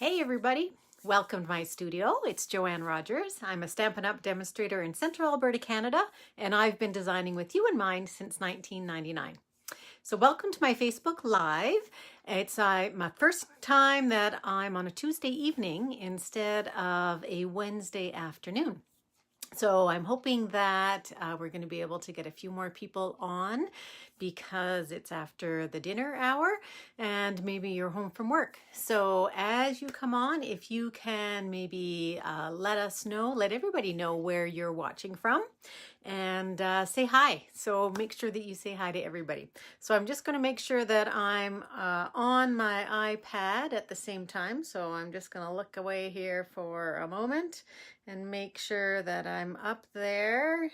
Hey everybody, welcome to my studio. It's Joanne Rogers. I'm a Stampin' Up! Demonstrator in Central Alberta, Canada, and I've been designing with you in mind since 1999. So welcome to my Facebook Live. It's my first time that I'm on a Tuesday evening instead of a Wednesday afternoon. So I'm hoping that we're going to be able to get a few more people on because it's after the dinner hour and maybe you're home from work. So as you come on, if you can maybe let us know, let everybody know where you're watching from and say hi. So make sure that you say hi to everybody. So I'm just going to make sure that I'm on my iPad at the same time. So I'm just going to look away here for a moment and make sure that I'm up there.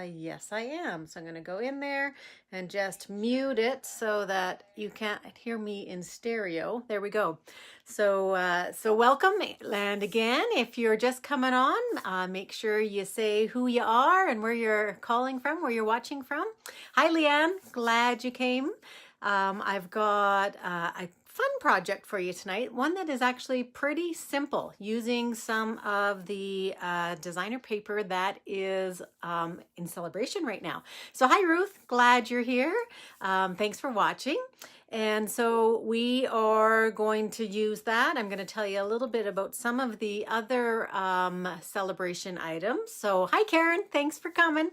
Yes, I am. So I'm going to go in there and just mute it so that you can't hear me in stereo. There we go. So welcome. And again, if you're just coming on, make sure you say who you are and where you're calling from, where you're watching from. Hi, Leanne. Glad you came. I've got a fun project for you tonight, one that is actually pretty simple, using some of the designer paper that is in celebration right now. So hi Ruth, glad you're here. Thanks for watching. And so we are going to use that. I'm going to tell you a little bit about some of the other celebration items. So hi Karen, thanks for coming.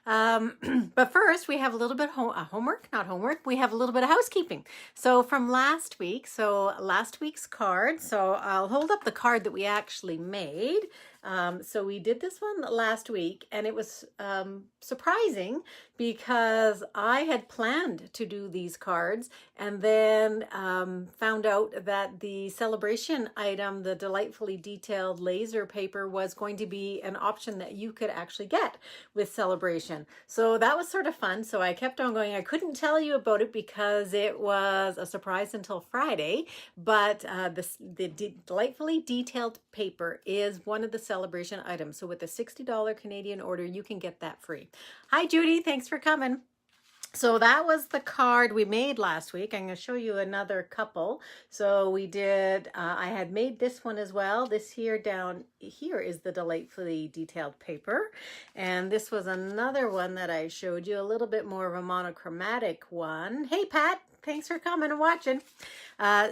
But first we have a little bit of we have a little bit of housekeeping. So from last week, last week's card, so I'll hold up the card that we actually made. So we did this one last week and it was surprising because I had planned to do these cards and then found out that the celebration item, the delightfully detailed laser paper, was going to be an option that you could actually get with celebration. So that was sort of fun. So I kept on going. I couldn't tell you about it because it was a surprise until Friday, but the delightfully detailed paper is one of the celebration items. So with a $60 Canadian order, you can get that free. Hi, Judy. Thanks for coming. So that was the card we made last week. I'm going to show you another couple. So we did, I had made this one as well. This here down here is the delightfully detailed paper. And this was another one that I showed you, a little bit more of a monochromatic one. Hey, Pat. Thanks for coming and watching.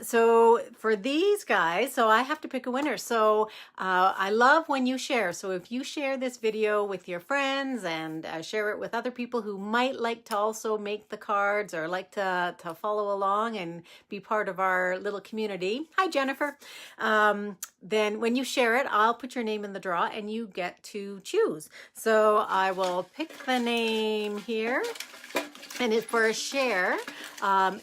So for these guys, so I have to pick a winner. So I love when you share. So if you share this video with your friends and share it with other people who might like to also make the cards or like to follow along and be part of our little community. Hi, Jennifer. Then when you share it, I'll put your name in the draw and you get to choose. So I will pick the name here. And it's for a share.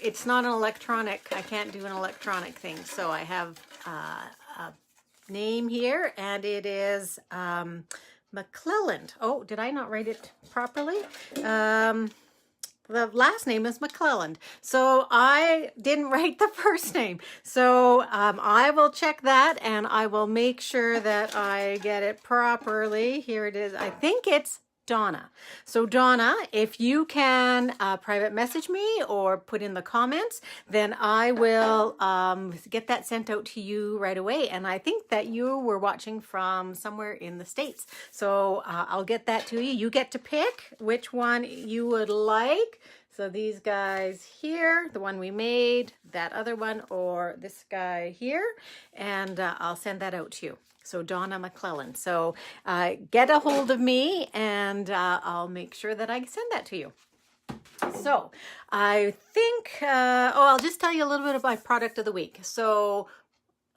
It's not an electronic, I can't do an electronic thing. So I have a name here and it is McClelland. Oh, did I not write it properly? The last name is McClelland. So I didn't write the first name. So I will check that and I will make sure that I get it properly. Here it is. I think it's Donna. So Donna, if you can private message me or put in the comments, then I will get that sent out to you right away. And I think that you were watching from somewhere in the States. So I'll get that to you. You get to pick which one you would like. So these guys here, the one we made, that other one, or this guy here, and I'll send that out to you. So Donna McClelland. So get a hold of me and I'll make sure that I send that to you. So I think, I'll just tell you a little bit about my product of the week. So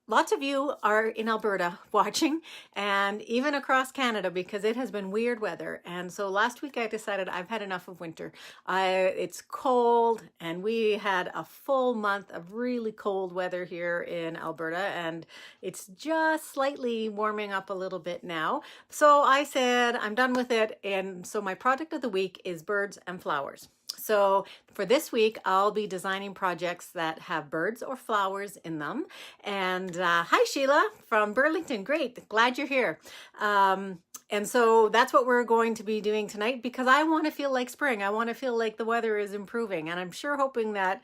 lots of you are in Alberta watching and even across Canada because it has been weird weather. And so last week I decided I've had enough of winter. It's cold and we had a full month of really cold weather here in Alberta and it's just slightly warming up a little bit now. So I said I'm done with it. And so my product of the week is birds and flowers. So for this week, I'll be designing projects that have birds or flowers in them. And hi, Sheila from Burlington. Great. Glad you're here. And so that's what we're going to be doing tonight because I want to feel like spring. I want to feel like the weather is improving. And I'm sure hoping that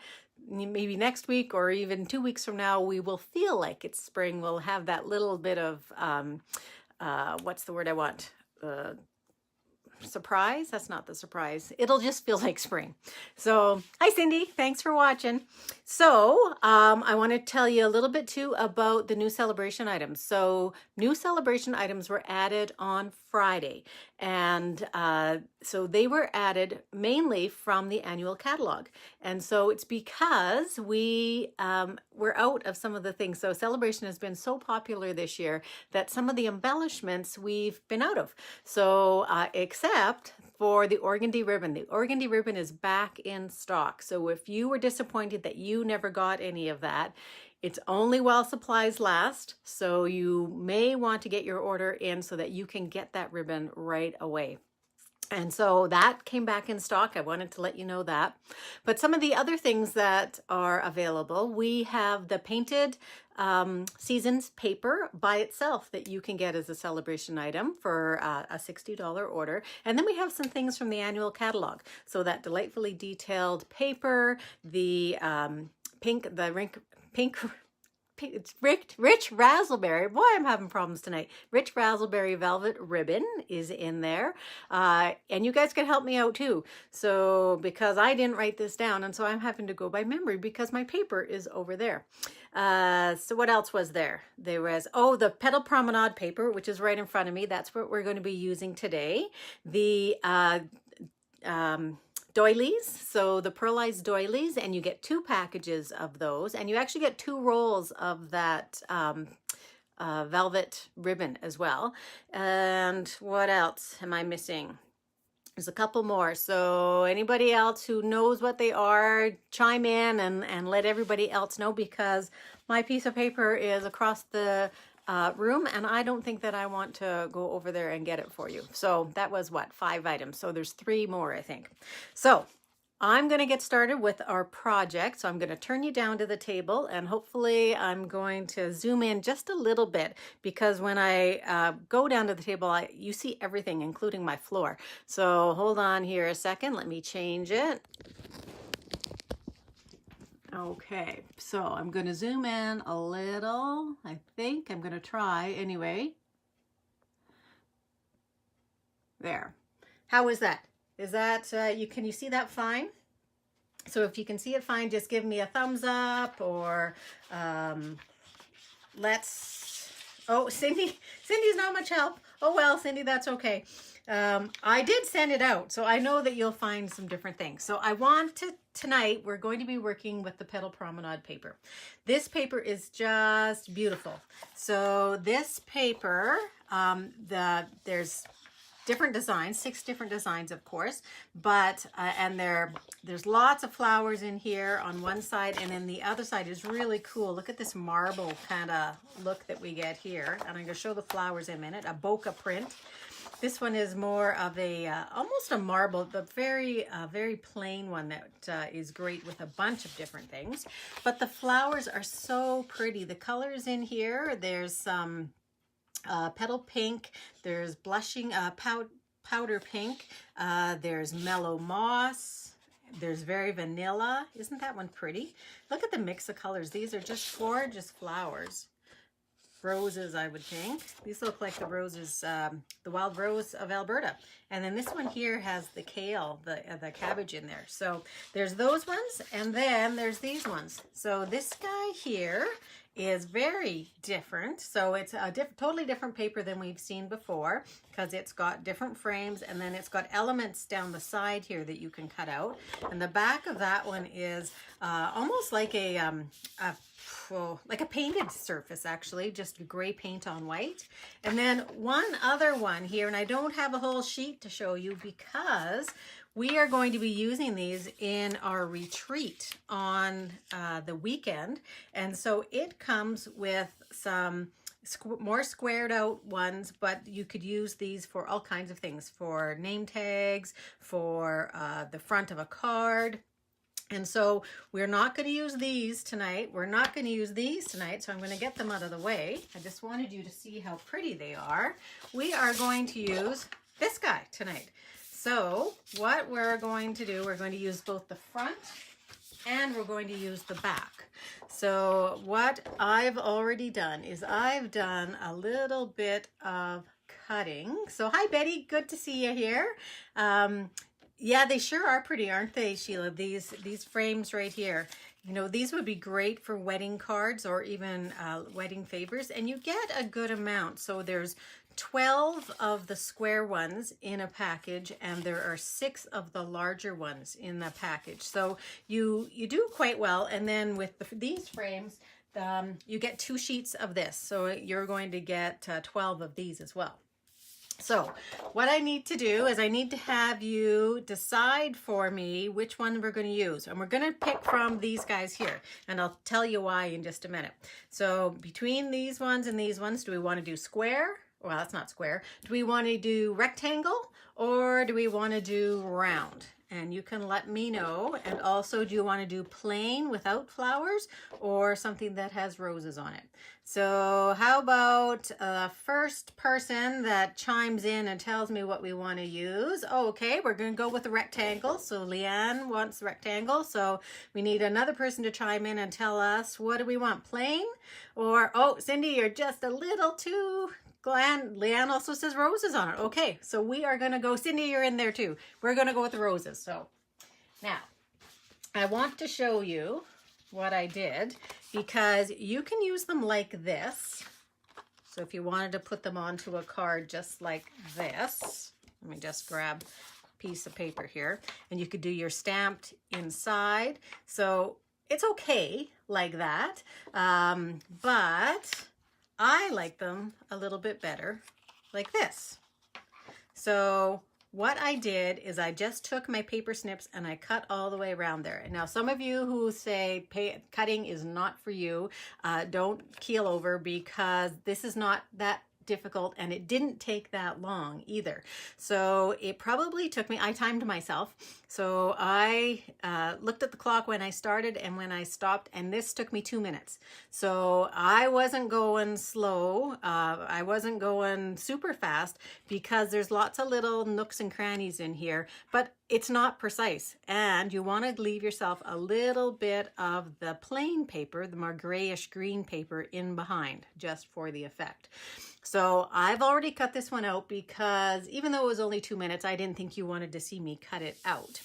maybe next week or even 2 weeks from now, we will feel like it's spring. We'll have that little bit of, what's the word I want? Surprise? That's not the surprise. It'll just feel like spring. So, hi Cindy, thanks for watching. So, I want to tell you a little bit too about the new celebration items. So, new celebration items were added on Friday, and so they were added mainly from the annual catalog. And so it's because we're out of some of the things. So celebration has been so popular this year that some of the embellishments we've been out of. So except for the organdy ribbon. The organdy ribbon is back in stock. So if you were disappointed that you never got any of that, it's only while supplies last, so you may want to get your order in so that you can get that ribbon right away. And so that came back in stock. I wanted to let you know that. But some of the other things that are available, we have the painted seasons paper by itself that you can get as a celebration item for a $60 order. And then we have some things from the annual catalog. So that delightfully detailed paper, the pink, it's rich raspberry. Boy, I'm having problems tonight. Rich raspberry velvet ribbon is in there. And you guys can help me out too. So, because I didn't write this down, and so I'm having to go by memory because my paper is over there. So what else was there? There was, the Petal Promenade paper, which is right in front of me. That's what we're going to be using today. The doilies, so the pearlized doilies, and you get 2 packages of those, and you actually get 2 rolls of that velvet ribbon as well. And what else am I missing? There's a couple more. So anybody else who knows what they are, chime in and let everybody else know, because my piece of paper is across the room, and I don't think that I want to go over there and get it for you. So that was what, 5 items. So there's 3 more, I think. So I'm going to get started with our project. So I'm going to turn you down to the table, and hopefully I'm going to zoom in just a little bit, because when I go down to the table, you see everything, including my floor. So hold on here a second. Let me change it. Okay, so I'm going to zoom in a little. I think I'm going to try anyway. There. How is that? Is that, can you see that fine? So if you can see it fine, just give me a thumbs up, or Cindy's not much help. Oh well, Cindy, that's okay. I did send it out, so I know that you'll find some different things. So tonight we're going to be working with the Petal Promenade paper. This paper is just beautiful. So this paper, there's different designs, 6 different designs, of course, but and there's lots of flowers in here on one side, and then the other side is really cool. Look at this marble kind of look that we get here, and I'm going to show the flowers in a minute. A bokeh print. This one is more of a almost a marble, but very plain one that is great with a bunch of different things. But the flowers are so pretty. The colors in here, there's some petal pink, there's blushing powder pink, there's mellow moss, there's very vanilla. Isn't that one pretty? Look at the mix of colors. These are just gorgeous flowers. Roses, I would think. These look like the roses, the wild rose of Alberta. And then this one here has the kale, the cabbage in there. So there's those ones, and then there's these ones. So this guy here is very different. So it's a totally different paper than we've seen before, because it's got different frames, and then it's got elements down the side here that you can cut out. And the back of that one is almost like like a painted surface, actually, just gray paint on white. And then one other one here, and I don't have a whole sheet to show you because we are going to be using these in our retreat on the weekend. And so it comes with some more squared out ones, but you could use these for all kinds of things, for name tags, for the front of a card. And so we're not going to use these tonight. We're not going to use these tonight, so I'm going to get them out of the way. I just wanted you to see how pretty they are. We are going to use this guy tonight. So what we're going to do, we're going to use both the front and we're going to use the back. So what I've already done is I've done a little bit of cutting. So hi Betty, good to see you here. Yeah, they sure are pretty, aren't they, Sheila? These frames right here. You know, these would be great for wedding cards or even wedding favors, and you get a good amount. So there's 12 of the square ones in a package, and there are 6 of the larger ones in the package. So you do quite well. And then with these frames, you get 2 sheets of this. So you're going to get 12 of these as well. So what I need to do is I need to have you decide for me which one we're going to use. And we're going to pick from these guys here. And I'll tell you why in just a minute. So between these ones and these ones, do we want to do square? Well, that's not square. Do we want to do rectangle or do we want to do round? And you can let me know. And also, do you want to do plain without flowers or something that has roses on it? So how about the first person that chimes in and tells me what we want to use? Oh, okay, we're going to go with a rectangle. So Leanne wants rectangle. So we need another person to chime in and tell us, what do we want, plain? Or, oh, Cindy, you're just a little too... Leanne also says roses on it. Okay, so we are going to go, Cindy, you're in there too. We're going to go with the roses. So now I want to show you what I did because you can use them like this. So if you wanted to put them onto a card just like this, let me just grab a piece of paper here, and you could do your stamped inside. So it's okay like that, but I like them a little bit better like this. So what I did is I just took my paper snips and I cut all the way around there. And now some of you who say cutting is not for you, don't keel over because this is not that difficult and it didn't take that long either. So it probably took me, I timed myself. So I looked at the clock when I started and when I stopped, and this took me 2 minutes. So I wasn't going slow. I wasn't going super fast because there's lots of little nooks and crannies in here, but it's not precise. And you want to leave yourself a little bit of the plain paper, the more grayish green paper in behind, just for the effect. So I've already cut this one out because even though it was only 2 minutes, I didn't think you wanted to see me cut it out.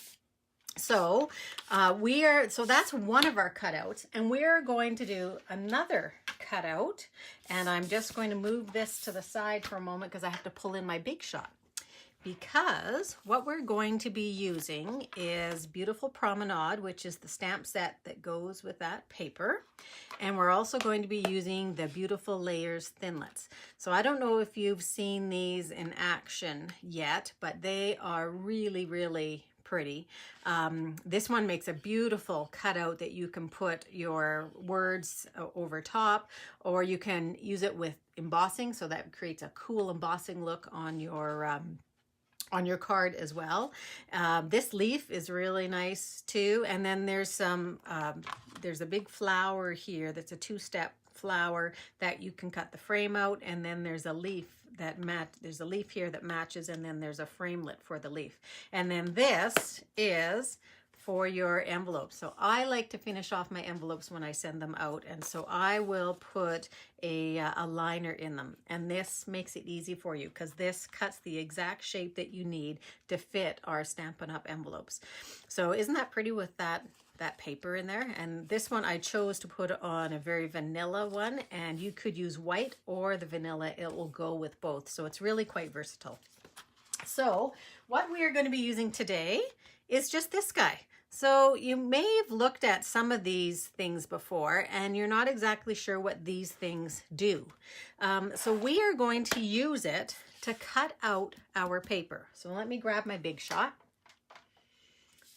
So so that's one of our cutouts, and we're going to do another cutout. And I'm just going to move this to the side for a moment because I have to pull in my big shot. Because what we're going to be using is Beautiful Promenade, which is the stamp set that goes with that paper. And we're also going to be using the Beautiful Layers Thinlits. So I don't know if you've seen these in action yet, but they are really, really pretty. This one makes a beautiful cutout that you can put your words over top, or you can use it with embossing, so that creates a cool embossing look on your card as well. This leaf is really nice too. And then there's there's a big flower here that's a 2-step flower that you can cut the frame out, and then there's a leaf there's a leaf here that matches, and then there's a framelit for the leaf. And then this is for your envelopes. So I like to finish off my envelopes when I send them out, and so I will put a liner in them, and this makes it easy for you because this cuts the exact shape that you need to fit our Stampin' Up! Envelopes. So isn't that pretty with that paper in there? And this one I chose to put on a very vanilla one, and you could use white or the vanilla. It will go with both, so it's really quite versatile. So what we are going to be using today is just this guy. So you may have looked at some of these things before and you're not exactly sure what these things do. So we are going to use it to cut out our paper. So let me grab my big shot,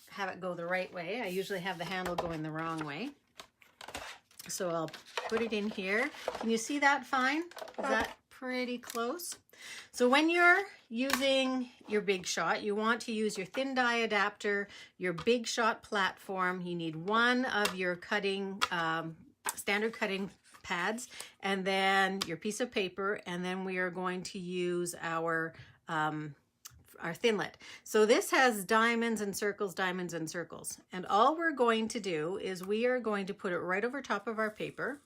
have it go the right way. I usually have the handle going the wrong way. So I'll put it in here. Can you see that fine? Is that pretty close? So when you're using your big shot, you want to use your thin die adapter, your big shot platform. You need one of your cutting, standard cutting pads, and then your piece of paper. And then we are going to use our Thinlet. So this has diamonds and circles, diamonds and circles. And all we're going to do is we are going to put it right over top of our paper.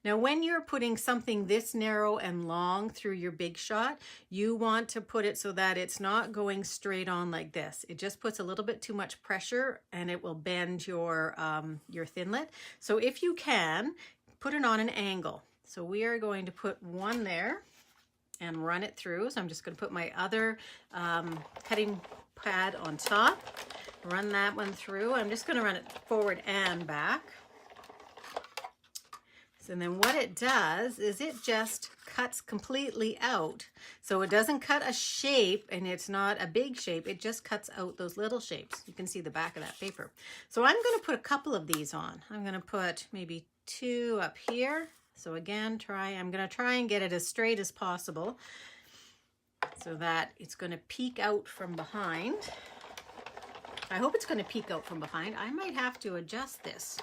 Now, when you're putting something this narrow and long through your big shot, you want to put it so that it's not going straight on like this. It just puts a little bit too much pressure and it will bend your Thinlet. So if you can, put it on an angle. So we are going to put one there and run it through. So I'm just going to put my other cutting pad on top, run that one through. I'm just going to run it forward and back. So then what it does is it just cuts completely out. So it doesn't cut a shape, and it's not a big shape. It just cuts out those little shapes. You can see the back of that paper. So I'm going to put a couple of these on. I'm going to put maybe 2 up here. So again, I'm going to try and get it as straight as possible so that it's going to peek out from behind. I hope it's going to peek out from behind. I might have to adjust this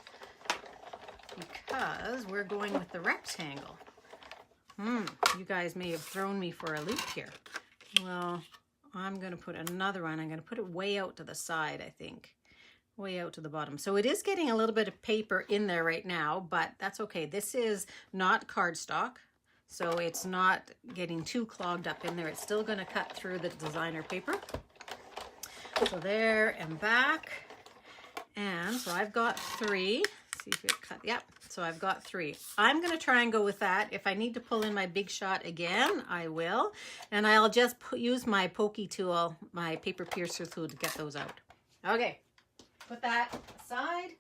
because we're going with the rectangle. You guys may have thrown me for a loop here. Well, I'm going to put another one. I'm going to put it way out to the side, I think. Way out to the bottom. So it is getting a little bit of paper in there right now, but that's okay. This is not cardstock, so it's not getting too clogged up in there. It's still going to cut through the designer paper. So there and back. And so I've got 3. See if it cut. Yep. So I've got 3. I'm going to try and go with that. If I need to pull in my big shot again, I will. And I'll just use my pokey tool, my paper piercer tool, to get those out. Okay. Put that aside.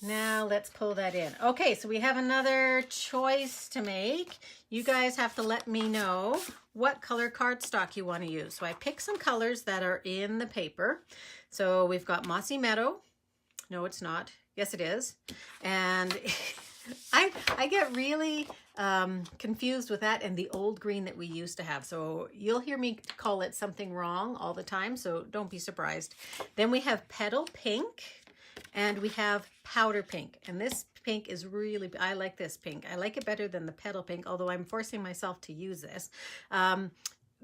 Now let's pull that in. Okay, so we have another choice to make. You guys have to let me know what color cardstock you want to use. So I picked some colors that are in the paper. So we've got Mossy Meadow. No, it's not. Yes, it is. And I get really confused with that and the old green that we used to have. So you'll hear me call it something wrong all the time, so don't be surprised. Then we have Petal Pink and we have Powder Pink. And this pink is really, I like this pink. I like it better than the Petal Pink, although I'm forcing myself to use this.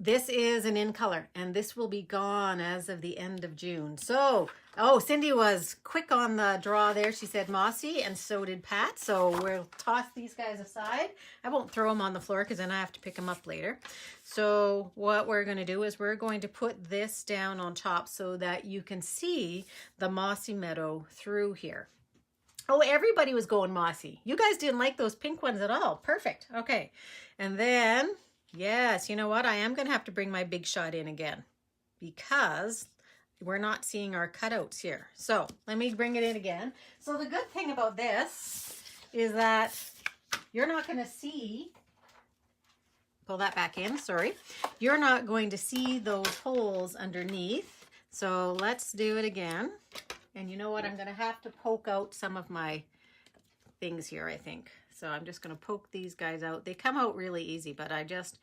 This is an in color, and this will be gone as of the end of June. So, oh, Cindy was quick on the draw there. She said Mossy, and so did Pat. So we'll toss these guys aside. I won't throw them on the floor because then I have to pick them up later. So what we're going to do is we're going to put this down on top so that you can see the Mossy Meadow through here. Oh, everybody was going mossy. You guys didn't like those pink ones at all. Perfect. Okay. And then... yes, you know what? I am going to have to bring my big shot in again because we're not seeing our cutouts here. So let me bring it in again. So the good thing about this is that you're not going to see, pull that back in, sorry. You're not going to see those holes underneath. So let's do it again. And you know what? I'm going to have to poke out some of my things here, I think. So I'm just going to poke these guys out. They come out really easy, but I just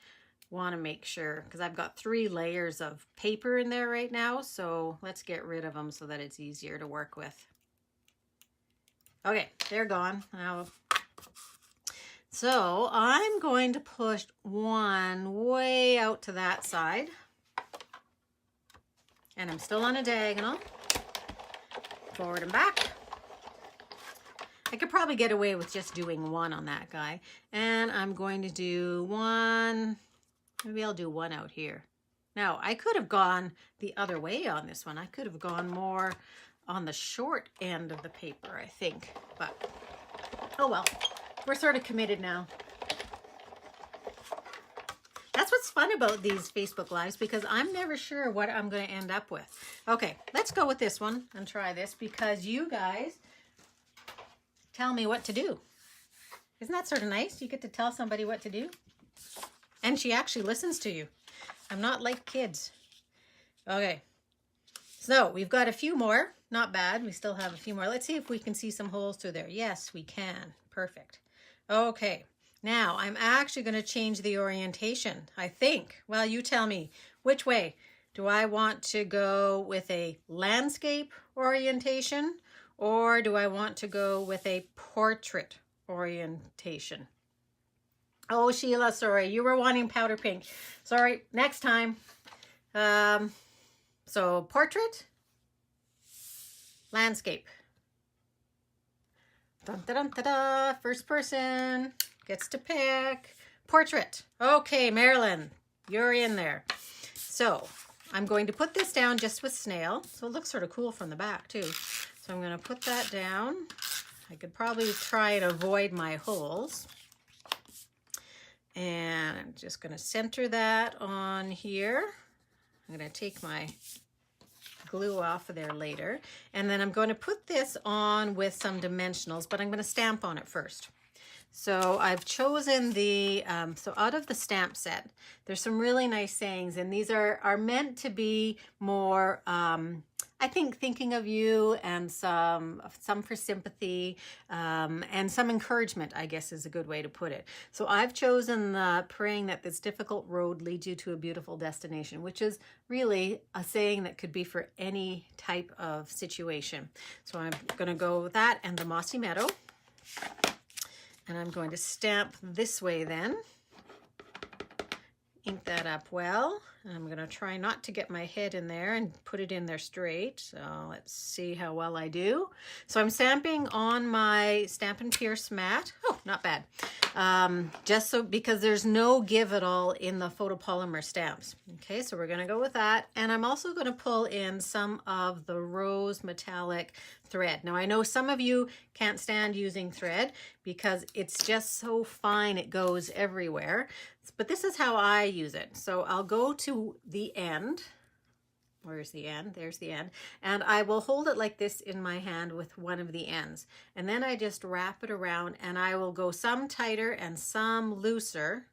want to make sure because I've got 3 layers of paper in there right now. So let's get rid of them so that it's easier to work with. Okay, they're gone. Now, so I'm going to push one way out to that side. And I'm still on a diagonal. Forward and back. I could probably get away with just doing 1 on that guy. And I'm going to do 1, maybe I'll do 1 out here. Now, I could have gone the other way on this one. I could have gone more on the short end of the paper, I think. But, oh well, we're sort of committed now. That's what's fun about these Facebook Lives because I'm never sure what I'm going to end up with. Okay, let's go with this one and try this because you guys... tell me what to do. Isn't that sort of nice? You get to tell somebody what to do. And she actually listens to you. I'm not like kids. Okay. So we've got a few more. Not bad. We still have a few more. Let's see if we can see some holes through there. Yes, we can. Perfect. Okay. Now I'm actually going to change the orientation, I think. Well, you tell me. Which way? Do I want to go with a landscape orientation? Or do I want to go with a portrait orientation? Oh, Sheila, sorry. You were wanting powder pink. Sorry. Next time. So portrait, landscape. Dun, da, dun, da, da. First person gets to pick. Portrait. Okay, Marilyn, you're in there. So I'm going to put this down just with snail. So it looks sort of cool from the back too. So I'm going to put that down. I could probably try and avoid my holes. And I'm just going to center that on here. I'm going to take my glue off of there later. And then I'm going to put this on with some dimensionals, but I'm going to stamp on it first. So I've chosen the, so out of the stamp set, there's some really nice sayings, and these are meant to be more, I think, thinking of you, and some for sympathy, and some encouragement, I guess is a good way to put it. So I've chosen the praying that this difficult road leads you to a beautiful destination, which is really a saying that could be for any type of situation. So I'm going to go with that and the mossy meadow. And I'm going to stamp this way then. Ink that up well. I'm going to try not to get my head in there and put it in there straight. So let's see how well I do. So I'm stamping on my Stampin' Pierce mat. Oh, not bad. Just so, because there's no give at all in the photopolymer stamps. Okay, so we're going to go with that. And I'm also going to pull in some of the rose metallic thread. Now I know some of you can't stand using thread because it's just so fine, it goes everywhere. But this is how I use it. So I'll go to the end. Where's the end? There's the end. And I will hold it like this in my hand with one of the ends. And then I just wrap it around, and I will go some tighter and some looser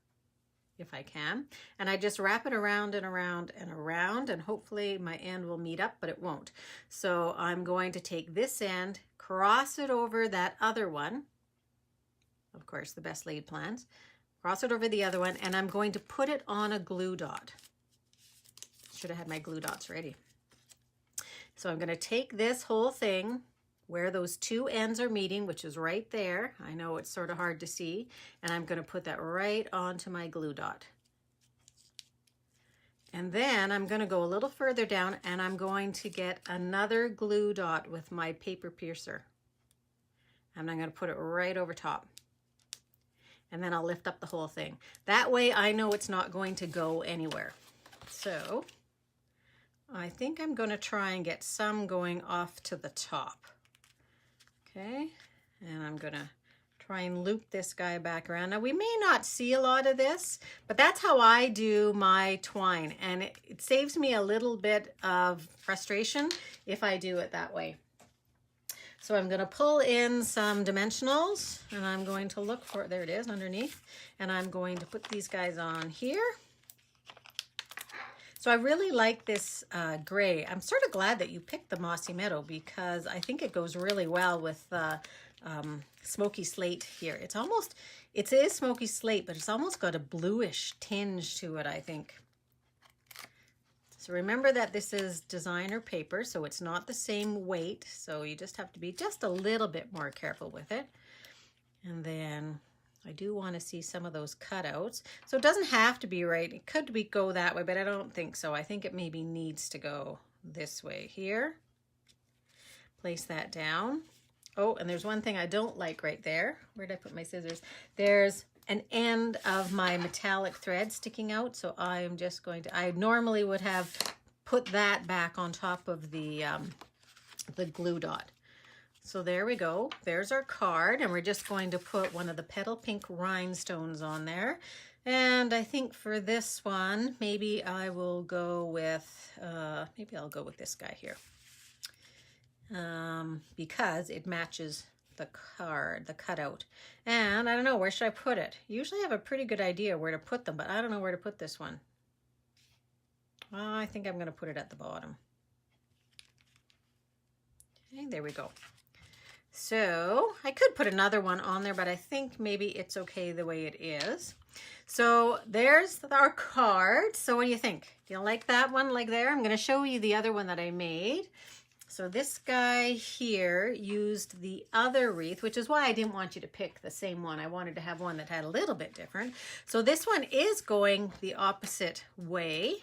if I can. And I just wrap it around and around and around, and hopefully my end will meet up, but it won't. So I'm going to take this end, cross it over that other one. Of course, the best laid plans. Cross it over the other one, and I'm going to put it on a glue dot. Should have had my glue dots ready. So I'm going to take this whole thing where those two ends are meeting, which is right there. I know it's sort of hard to see, and I'm going to put that right onto my glue dot. And then I'm going to go a little further down, and I'm going to get another glue dot with my paper piercer. And I'm going to put it right over top. And then I'll lift up the whole thing. That way I know it's not going to go anywhere. So I think I'm going to try and get some going off to the top. Okay, and I'm going to try and loop this guy back around. Now we may not see a lot of this, but that's how I do my twine. And it saves me a little bit of frustration if I do it that way. So I'm going to pull in some dimensionals, and I'm going to look for, there it is underneath, and I'm going to put these guys on here. So I really like this gray. I'm sort of glad that you picked the mossy meadow because I think it goes really well with smoky slate here. It's almost, it is smoky slate, but it's almost got a bluish tinge to it, I think. So remember that this is designer paper, so it's not the same weight. So you just have to be just a little bit more careful with it. And then I do want to see some of those cutouts. So it doesn't have to be right. It could go that way, but I don't think so. I think it maybe needs to go this way here. Place that down. Oh, and there's one thing I don't like right there. Where did I put my scissors? There's an end of my metallic thread sticking out, so I'm just going to, I normally would have put that back on top of the glue dot. So there we go, there's our card, and we're just going to put one of the petal pink rhinestones on there. And I think for this one, maybe I will go with, maybe I'll go with this guy here. Because it matches the card, the cutout. And I don't know, where should I put it? Usually I have a pretty good idea where to put them, but I don't know where to put this one. Well, I think I'm going to put it at the bottom. Okay, there we go. So I could put another one on there, but I think maybe it's okay the way it is. So there's our card. So what do you think? Do you like that one like there? I'm going to show you the other one that I made. So this guy here used the other wreath, which is why I didn't want you to pick the same one. I wanted to have one that had a little bit different. So this one is going the opposite way.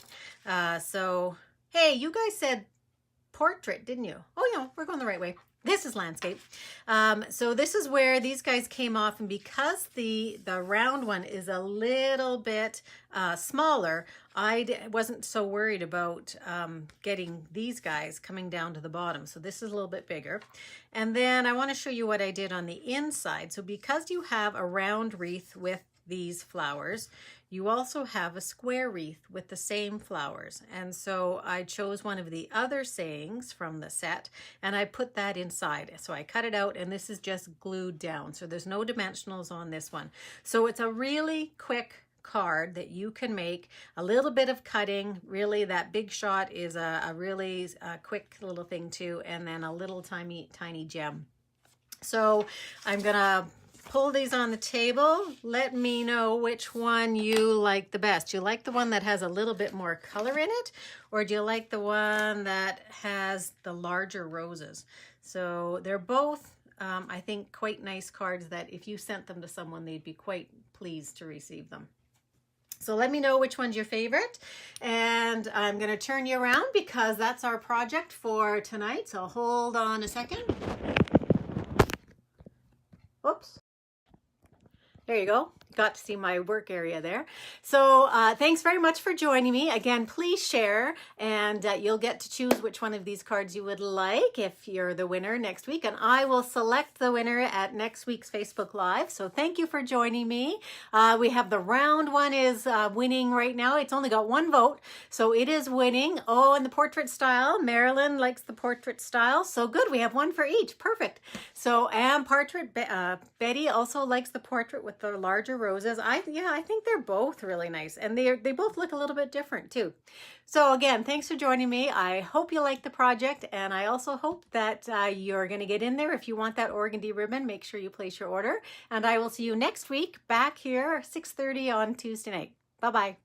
So Hey, you guys said portrait, didn't you? Oh, yeah, we're going the right way. This is landscape. So this is where these guys came off, and because the round one is a little bit smaller, I wasn't so worried about getting these guys coming down to the bottom. So this is a little bit bigger. And then I want to show you what I did on the inside. So because you have a round wreath with these flowers, you also have a square wreath with the same flowers. And so I chose one of the other sayings from the set and I put that inside. So I cut it out, and this is just glued down. So there's no dimensionals on this one. So it's a really quick card that you can make. A little bit of cutting, really that big shot is a really quick little thing too, and then a little tiny gem. So I'm gonna pull these on the table. Let me know which one you like the best. Do you like the one that has a little bit more color in it, or do you like the one that has the larger roses? So they're both, I think, quite nice cards that if you sent them to someone, they'd be quite pleased to receive them. So let me know which one's your favorite, and I'm going to turn you around because that's our project for tonight. So hold on a second. Whoops. There you go. Got to see my work area there. So thanks very much for joining me. Again, please share, and you'll get to choose which one of these cards you would like if you're the winner next week. And I will select the winner at next week's Facebook Live. So thank you for joining me. We have the round one is winning right now. It's only got one vote, so it is winning. Oh, and the portrait style. Marilyn likes the portrait style. So good. We have one for each. Perfect. So, and portrait, Betty also likes the portrait with the larger roses. I think they're both really nice, and they both look a little bit different too. So again, thanks for joining me. I hope you like the project, and I also hope that you're going to get in there. If you want that organdy ribbon, make sure you place your order, and I will see you next week back here 6:30 on Tuesday night. Bye-bye.